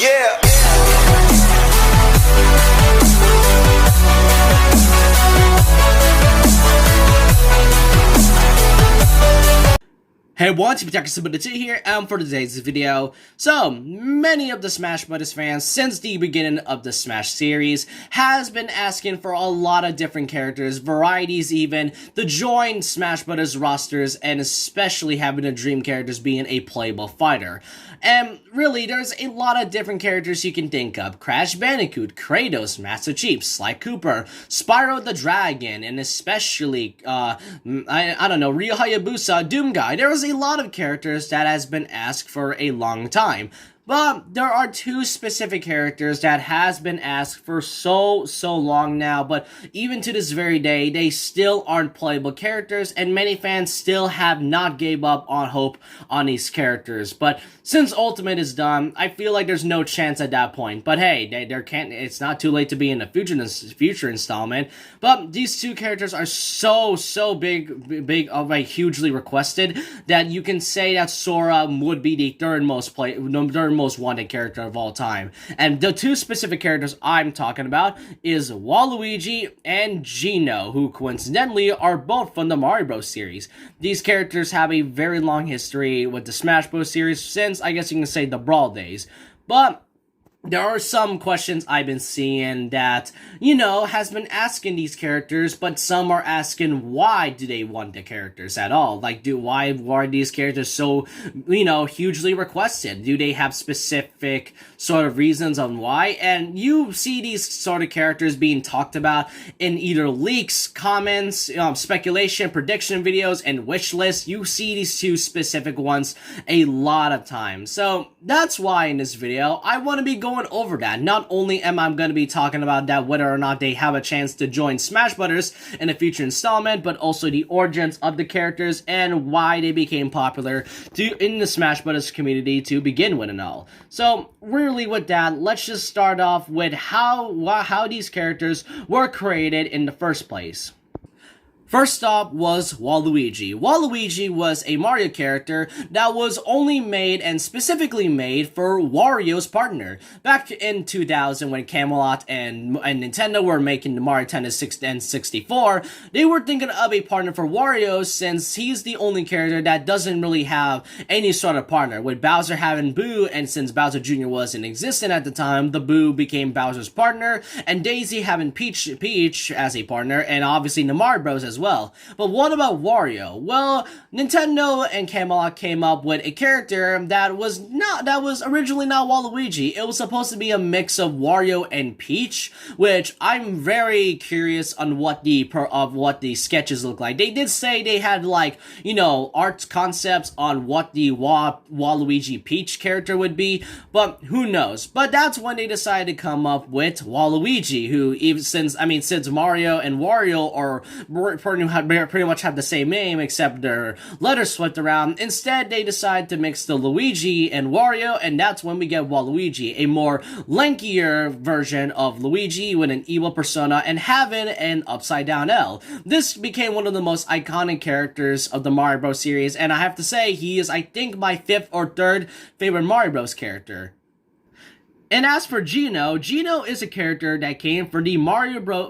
Yeah. Hey everyone, deconfirmation here, and for today's video, so many of the Smash Bros. Fans since the beginning of the Smash series has been asking for a lot of different characters, varieties even, to join Smash Bros. Rosters, and especially having the dream characters being a playable fighter. And really, there's a lot of different characters you can think of: Crash Bandicoot, Kratos, Master Chief, Sly Cooper, Spyro the Dragon, and especially, I don't know, Ryu Hayabusa, Doom Guy. There was a lot of characters that has been asked for a long time. But there are two specific characters that has been asked for so long now, but even to this very day, they still aren't playable characters, and many fans still have not gave up on hope on these characters. But since Ultimate is done, I feel like there's no chance at that point. But hey, it's not too late to be in a future installment. But these two characters are so big, hugely requested that you can say that Sora would be the third most wanted character of all time. And the two specific characters I'm talking about is Waluigi and Geno, who coincidentally are both from the Mario Bros. Series. These characters have a very long history with the Smash Bros. Series since, I guess you can say, the Brawl days. But there are some questions I've been seeing that, has been asking these characters, but some are asking why do they want the characters at all? Like, why are these characters so, hugely requested? Do they have specific sort of reasons on why? And you see these sort of characters being talked about in either leaks, comments, speculation, prediction videos, and wish lists. You see these two specific ones a lot of times. So that's why in this video, I want to be going over that. Not only am I going to be talking about that, whether or not they have a chance to join Smash Bros. In a future installment, but also the origins of the characters and why they became popular in the Smash Bros. Community to begin with and all. So really with that, let's just start off with how these characters were created in the first place. First up was Waluigi. Waluigi was a Mario character that was only made and specifically made for Wario's partner. Back in 2000 when Camelot and Nintendo were making the Mario Tennis 64, they were thinking of a partner for Wario since he's the only character that doesn't really have any sort of partner. With Bowser having Boo, and since Bowser Jr. wasn't existent at the time, the Boo became Bowser's partner, and Daisy having Peach as a partner, and obviously the Mario Bros. As well. But what about Wario? Well, Nintendo and Camelot came up with a character that was originally not Waluigi. It was supposed to be a mix of Wario and Peach, which I'm very curious on what the sketches look like. They did say they had art concepts on what the Waluigi Peach character would be, but who knows? But that's when they decided to come up with Waluigi, who since Mario and Wario are pretty much have the same name except their letters swapped around. Instead, they decide to mix the Luigi and Wario, and that's when we get Waluigi, a more lankier version of Luigi with an evil persona and having an upside down L. This became one of the most iconic characters of the Mario Bros. Series, and I have to say he is, I think, my fifth or third favorite Mario Bros. Character. And as for Geno is a character that came from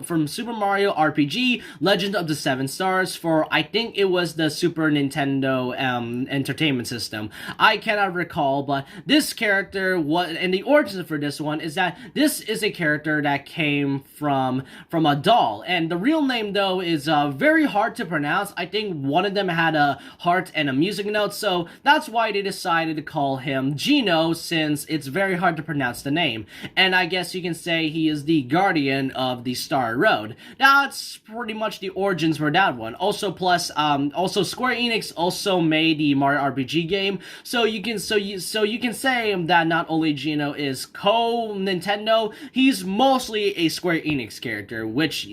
from Super Mario RPG Legend of the Seven Stars for, I think it was the Super Nintendo Entertainment System. I cannot recall, but this character and the origin for this one is that this is a character that came from a doll, and the real name though is very hard to pronounce. I think one of them had a heart and a music note, so that's why they decided to call him Geno, since it's very hard to pronounce the name. And I guess you can say he is the guardian of the Star Road. That's pretty much the origins for that one. Also Square Enix also made the Mario RPG game, so you can say that not only Geno is co-Nintendo, he's mostly a Square Enix character, which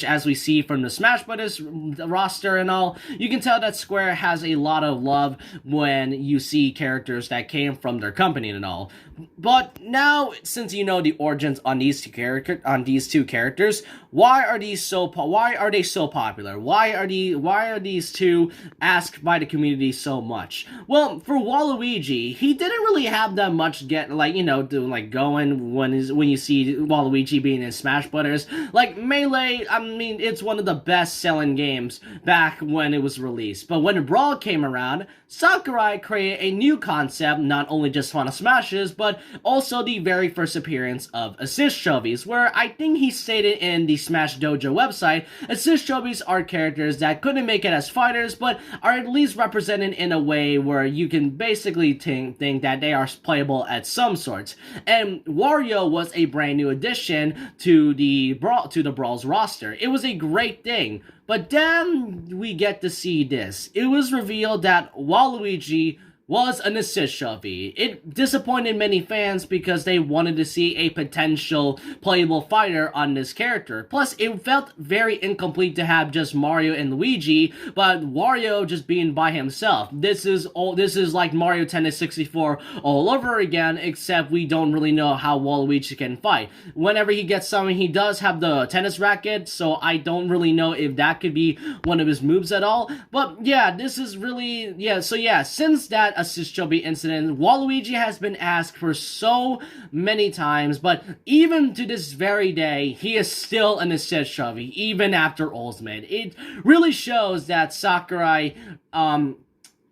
as we see from the Smash Bros. Roster and all, you can tell that Square has a lot of love when you see characters that came from their company and all. But now now, since you know the origins on these two characters, why are they so popular? Why are these two asked by the community so much? Well, for Waluigi, he didn't really have that much going when you see Waluigi being in Smash Brothers. Like Melee, I mean, it's one of the best-selling games back when it was released. But when Brawl came around, Sakurai created a new concept, not only just Final Smashes, but also the very first appearance of assist trophies, where I think he stated in the Smash Dojo website, assist trophies are characters that couldn't make it as fighters, but are at least represented in a way where you can basically think that they are playable at some sorts. And Wario was a brand new addition to the Brawl's roster. It was a great thing. But then we get to see this. It was revealed that Waluigi was an assist trophy. It disappointed many fans because they wanted to see a potential playable fighter on this character. Plus, it felt very incomplete to have just Mario and Luigi, but Wario just being by himself. This is like Mario Tennis 64 all over again, except we don't really know how Waluigi can fight. Whenever he gets summoned, he does have the tennis racket, so I don't really know if that could be one of his moves at all. But yeah, this is really, since that assist trophy incident, Waluigi has been asked for so many times, but even to this very day, he is still an assist trophy, even after Ultimate. It really shows that Sakurai,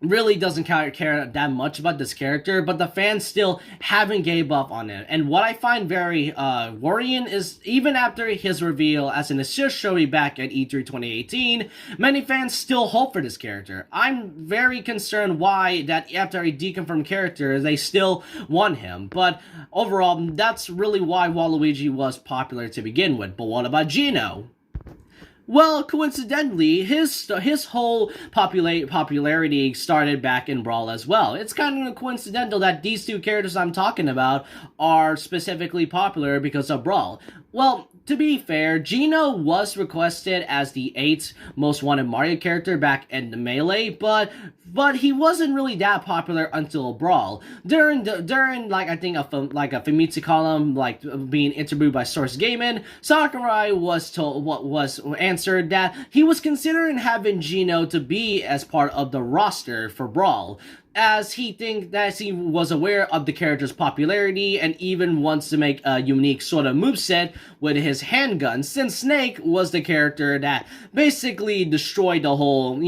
really doesn't care that much about this character, but the fans still haven't gave up on it. And what I find very worrying is, even after his reveal as an assist trophy back at E3 2018, many fans still hope for this character. I'm very concerned why that after a deconfirmed character, they still want him. But overall, that's really why Waluigi was popular to begin with. But what about Geno? Well, coincidentally, his whole popularity started back in Brawl as well. It's kind of coincidental that these two characters I'm talking about are specifically popular because of Brawl. Well, to be fair, Geno was requested as the 8th most wanted Mario character back in the Melee, but he wasn't really that popular until Brawl. During like I think a Famitsu column being interviewed by Source Gaming, Sakurai was answered that he was considering having Geno to be as part of the roster for Brawl, as he was aware of the character's popularity and even wants to make a unique sort of moveset with his handgun, since Snake was the character that basically destroyed the whole,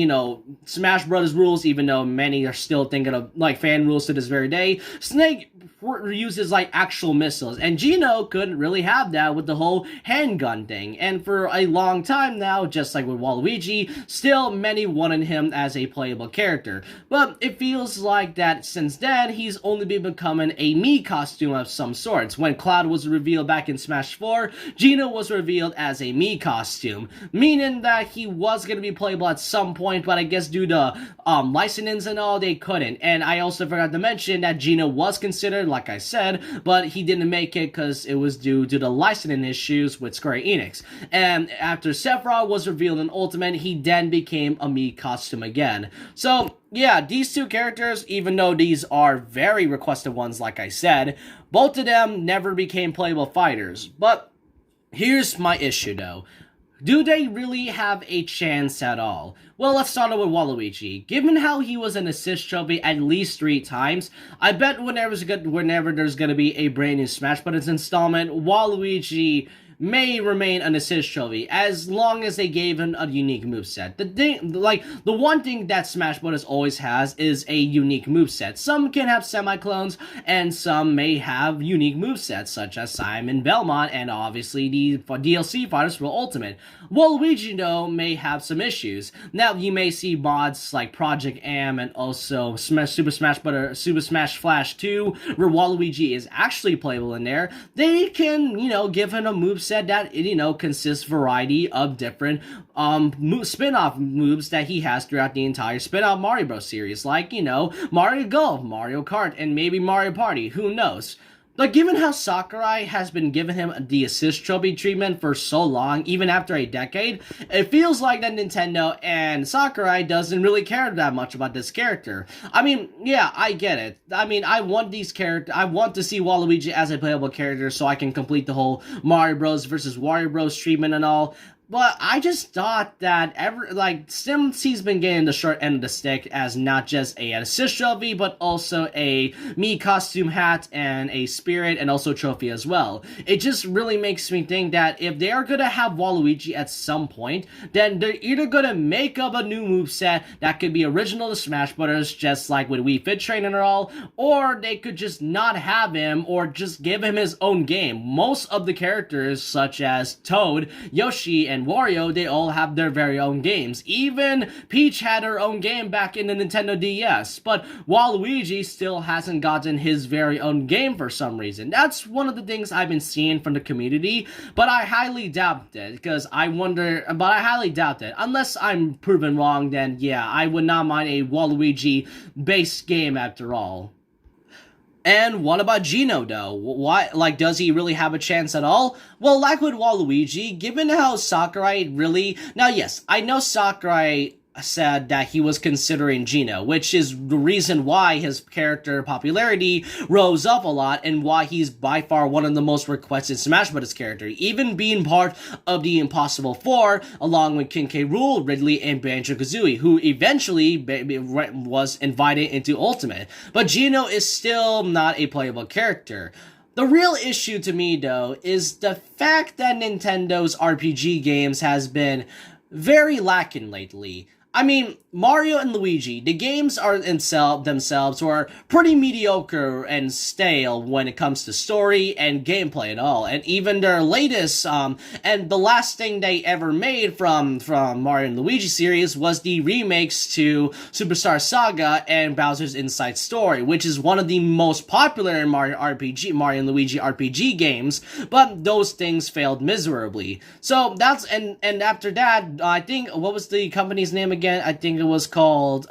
Smash Brothers rules, even though many are still thinking of, fan rules to this very day. Snake uses, actual missiles, and Geno couldn't really have that with the whole handgun thing, and for a long time now, just like with Waluigi, still many wanted him as a playable character. But it feels like that since then, he's only been becoming a Mii costume of some sorts. When Cloud was revealed back in Smash 4, Geno was revealed as a Mii costume, meaning that he was going to be playable at some point, but I guess due to licensings and all, they couldn't. And I also forgot to mention that Geno was considered, like I said, but he didn't make it because it was due to the licensing issues with Square Enix. And after Sephiroth was revealed in Ultimate, he then became a Mii costume again. So yeah, these two characters, even though these are very requested ones, like I said, both of them never became playable fighters. But here's my issue though. Do they really have a chance at all? Well, let's start with Waluigi. Given how he was an assist trophy at least 3 times, I bet whenever there's gonna be a brand new Smash Bros. Installment, Waluigi may remain an assist trophy as long as they gave him a unique moveset. The one thing that Smash Bros. Always has is a unique moveset. Some can have semi-clones, and some may have unique movesets, such as Simon Belmont, and obviously the DLC fighters for Ultimate. Waluigi, though, may have some issues. Now, you may see mods like Project Am and also Super Smash Flash 2, where Waluigi is actually playable in there. They can, give him a moveset that, consists variety of different spin-off moves that he has throughout the entire spin-off Mario Bros. Series, like, Mario Golf, Mario Kart, and maybe Mario Party, who knows. But given how Sakurai has been giving him the assist trophy treatment for so long, even after a decade, it feels like that Nintendo and Sakurai doesn't really care that much about this character. I mean, yeah, I get it. I mean, I want to see Waluigi as a playable character so I can complete the whole Mario Bros. Versus Wario Bros. Treatment and all. But I just thought that since he's been getting the short end of the stick as not just an assist trophy, but also a Mii costume hat and a spirit and also trophy as well. It just really makes me think that if they are gonna have Waluigi at some point, then they're either gonna make up a new moveset that could be original to Smash Bros. Just like with Wii Fit Train and all, or they could just not have him or just give him his own game. Most of the characters, such as Toad, Yoshi, and Wario, they all have their very own games. Even Peach had her own game back in the Nintendo DS, but Waluigi still hasn't gotten his very own game for some reason. That's one of the things I've been seeing from the community, but I highly doubt it, I highly doubt it. Unless I'm proven wrong, then yeah, I would not mind a Waluigi-based game after all. And what about Geno, though? Why, does he really have a chance at all? Well, like with Waluigi, given how Sakurai really... Now, yes, I know Sakurai said that he was considering Geno, which is the reason why his character popularity rose up a lot and why he's by far one of the most requested Smash Bros. Characters, even being part of the Impossible Four, along with King K. Rool, Ridley, and Banjo-Kazooie, who eventually was invited into Ultimate. But Geno is still not a playable character. The real issue to me, though, is the fact that Nintendo's RPG games has been very lacking lately. I mean, Mario and Luigi, the games are themselves were pretty mediocre and stale when it comes to story and gameplay and all. And even their latest, and the last thing they ever made from Mario and Luigi series was the remakes to Superstar Saga and Bowser's Inside Story, which is one of the most popular Mario and Luigi RPG games, but those things failed miserably. So that's, and after that, I think, what was the company's name again? I think it was called,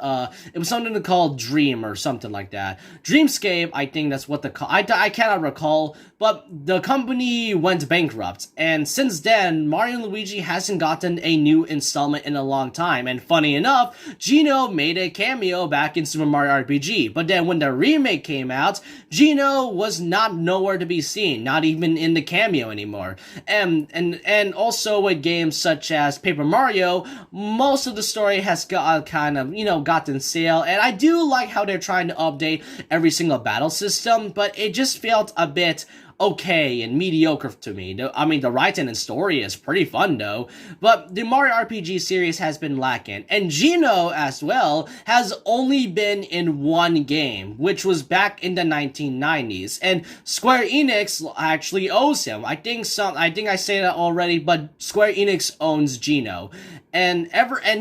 it was something called Dream or something like that. Dreamscape, I think that's what I cannot recall, but the company went bankrupt, and since then, Mario and Luigi hasn't gotten a new installment in a long time, and funny enough, Geno made a cameo back in Super Mario RPG, but then when the remake came out, Geno was nowhere to be seen, not even in the cameo anymore. And also with games such as Paper Mario, most of the story has gotten stale, and I do like how they're trying to update every single battle system, but it just felt a bit okay and mediocre to me. I mean, the writing and story is pretty fun though, but the Mario RPG series has been lacking, and Geno as well has only been in one game, which was back in the 1990s, and Square Enix actually owes him. I think I say that already, but Square Enix owns Geno. And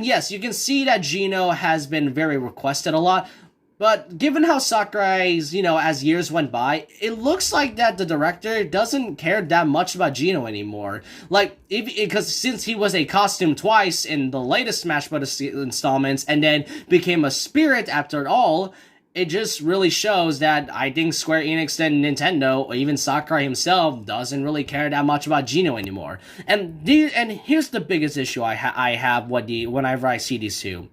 yes, you can see that Geno has been very requested a lot, but given how Sakurai's, as years went by, it looks like that the director doesn't care that much about Geno anymore. Because since he was a costume twice in the latest Smash Bros. Installments and then became a spirit after it all, it just really shows that I think Square Enix and Nintendo, or even Sakurai himself, doesn't really care that much about Geno anymore. And here's the biggest issue I have whenever I see these two.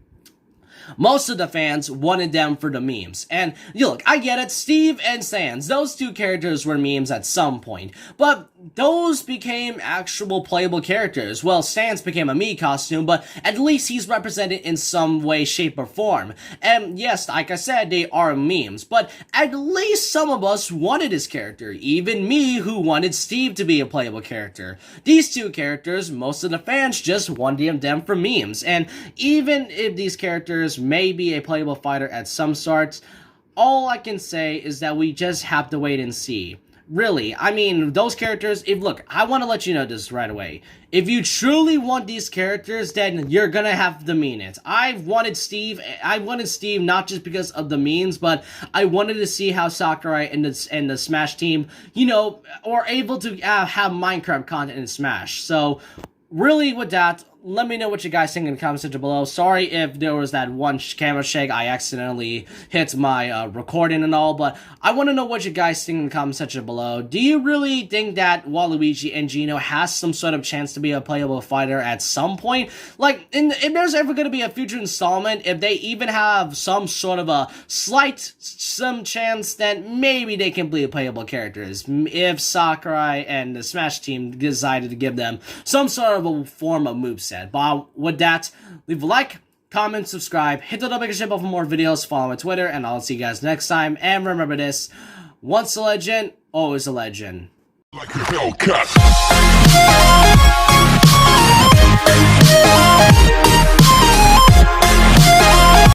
Most of the fans wanted them for the memes. And, look, I get it, Steve and Sans, those two characters were memes at some point. But those became actual playable characters. Well, Sans became a Mii costume, but at least he's represented in some way, shape, or form. And yes, like I said, they are memes, but at least some of us wanted his character. Even me, who wanted Steve to be a playable character. These two characters, most of the fans just wanted them for memes. And even if these characters may be a playable fighter at some sorts, all I can say is that we just have to wait and see. Really, I mean, those characters, I want to let you know this right away. If you truly want these characters, then you're gonna have to mean it. I wanted Steve not just because of the memes, but I wanted to see how Sakurai and the Smash team, are able to have Minecraft content in Smash. So, really with that, let me know what you guys think in the comment section below. Sorry if there was that one camera shake, I accidentally hit my recording and all, but I want to know what you guys think in the comment section below. Do you really think that Waluigi and Geno has some sort of chance to be a playable fighter at some point? Like, if there's ever going to be a future installment, if they even have some sort of a some chance that maybe they can be playable characters, if Sakurai and the Smash team decided to give them some sort of a form of moveset. But with that, leave a like, comment, subscribe, hit the notification bell for more videos, follow my Twitter, and I'll see you guys next time. And remember this, once a legend, always a legend. Like a Hellcat.